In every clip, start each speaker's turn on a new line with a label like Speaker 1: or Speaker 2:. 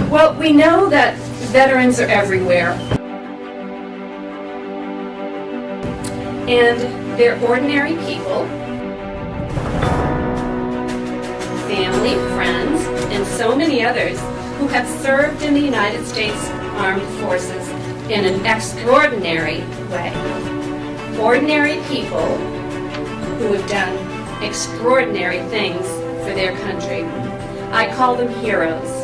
Speaker 1: Well, we know that veterans are everywhere. And they're ordinary people, family, friends, and so many others who have served in the United States Armed Forces in an extraordinary way. Ordinary people who have done extraordinary things for their country. I call them heroes.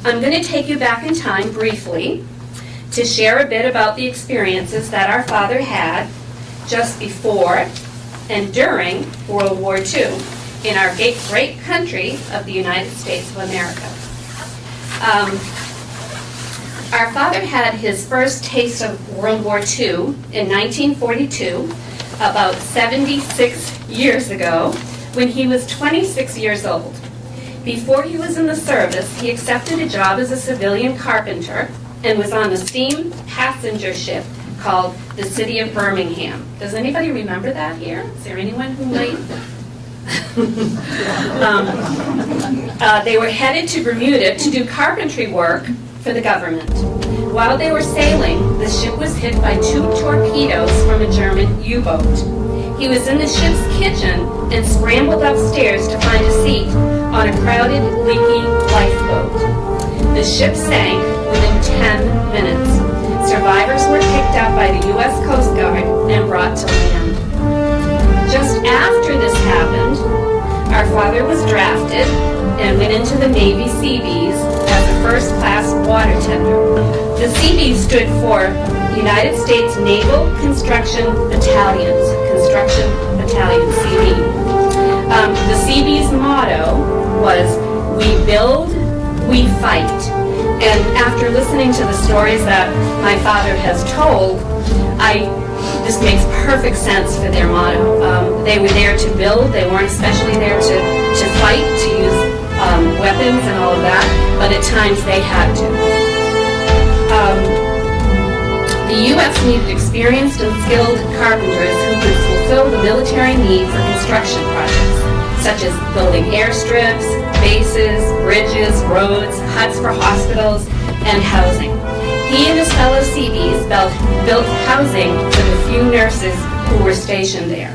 Speaker 1: I'm going to take you back in time briefly to share a bit about the experiences that our father had just before and during World War II in our great country of the United States of America. Our father had his first taste of World War II in 1942, about 76 years ago, when he was 26 years old. Before he was in the service, he accepted a job as a civilian carpenter and was on a steam passenger ship called the City of Birmingham. Does anybody remember that here? Is there anyone who might? They were headed to Bermuda to do carpentry work for the government. While they were sailing, the ship was hit by 2 torpedoes from a German U-boat. He was in the ship's kitchen and scrambled upstairs to find a seat on a crowded, leaky lifeboat. The ship sank within 10 minutes. Survivors were picked up by the U.S. Coast Guard and brought to land. Just after this happened, our father was drafted and went into the Navy Seabees as a first-class water tender. The Seabees stood for United States Naval Construction Battalions, Construction Battalion, CB. The Seabees' motto was, "We build, we fight." And after listening to the stories that my father has told, this makes perfect sense for their motto. They were there to build. They weren't especially there to fight, to use weapons and all of that, but at times they had to. The U.S. needed experienced and skilled carpenters who could fulfill the military need for construction projects, such as building airstrips, bases, bridges, roads, huts for hospitals, and housing. He and his fellow Seabees built housing for the few nurses who were stationed there.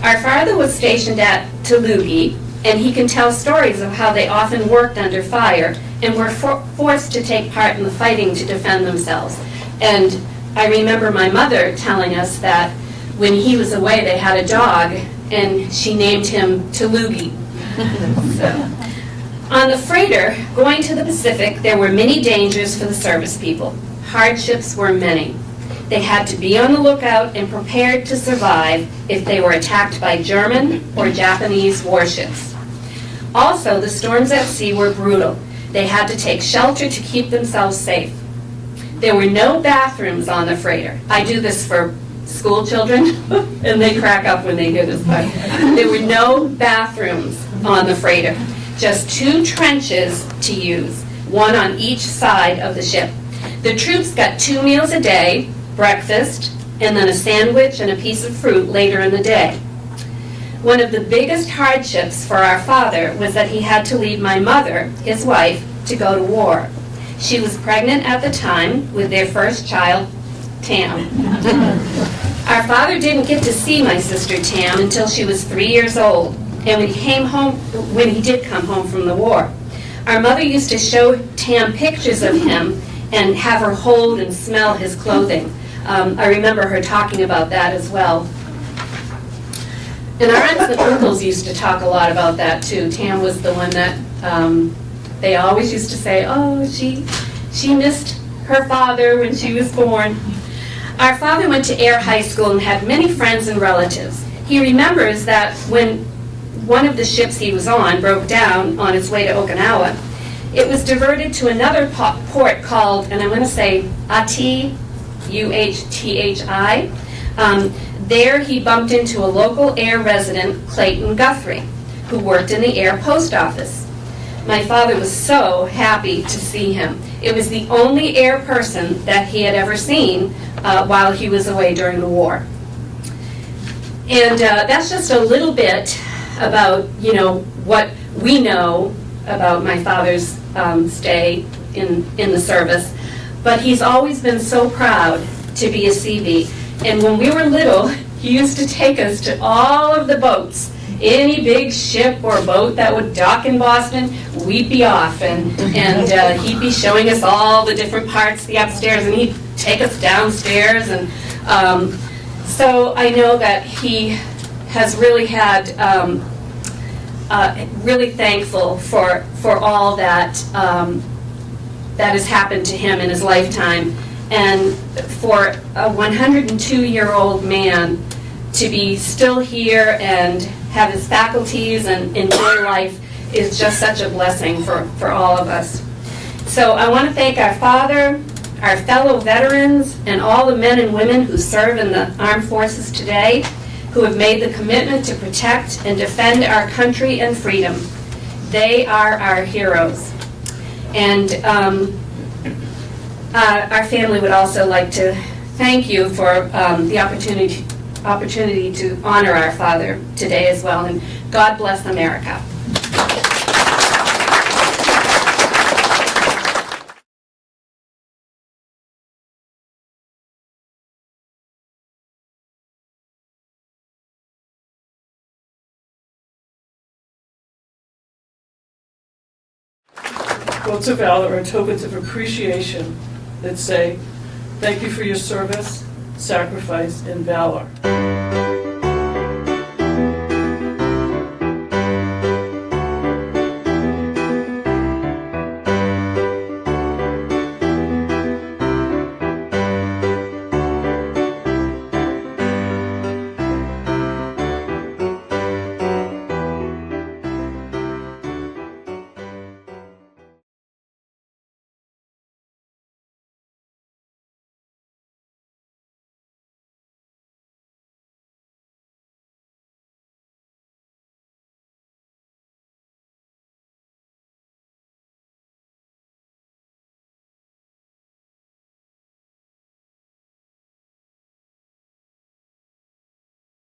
Speaker 1: Our father was stationed at Talugi, and he can tell stories of how they often worked under fire and were forced to take part in the fighting to defend themselves. And I remember my mother telling us that when he was away, they had a dog, and she named him Talugi. On the freighter going to the Pacific, there were many dangers for the service people. Hardships were many. They had to be on the lookout and prepared to survive if they were attacked by German or Japanese warships. Also, the storms at sea were brutal. They had to take shelter to keep themselves safe. There were no bathrooms on the freighter. I do this for school children, and they crack up when they hear this part. There were no bathrooms on the freighter, just 2 trenches to use, one on each side of the ship. The troops got 2 meals a day, breakfast, and then a sandwich and a piece of fruit later in the day. One of the biggest hardships for our father was that he had to leave my mother, his wife, to go to war. She was pregnant at the time with their first child, Tam. Our father didn't get to see my sister Tam until she was 3 years old, and when he did come home from the war. Our mother used to show Tam pictures of him and have her hold and smell his clothing. I remember her talking about that as well. And our aunts and uncles used to talk a lot about that too. Tam was the one that they always used to say, oh, she missed her father when she was born. Our father went to Air High School and had many friends and relatives. He remembers that when one of the ships he was on broke down on its way to Okinawa, it was diverted to another port called, and I'm going to say Uthi, U-H-T-H-I. There he bumped into a local air resident, Clayton Guthrie, who worked in the air post office. my father was so happy to see him. It was the only air person that he had ever seen while he was away during the war. And that's just a little bit about, you know, what we know about my father's stay in the service. But he's always been so proud to be a Seavey. And when we were little, he used to take us to all of the boats. Any big ship or boat that would dock in Boston, we'd be off. And he'd be showing us all the different parts of the upstairs, and he'd take us downstairs. And so I know that he has really had, really thankful for all that that has happened to him in his lifetime. And for a 102-year-old man to be still here and have his faculties and enjoy life is just such a blessing for all of us. So I want to thank our father, our fellow veterans, and all the men and women who serve in the armed forces today, who have made the commitment to protect and defend our country and freedom. They are our heroes. And our family would also like to thank you for the opportunity to honor our father today as well. And God bless America.
Speaker 2: Quotes of valor are tokens of appreciation that say, thank you for your service, sacrifice, and valor.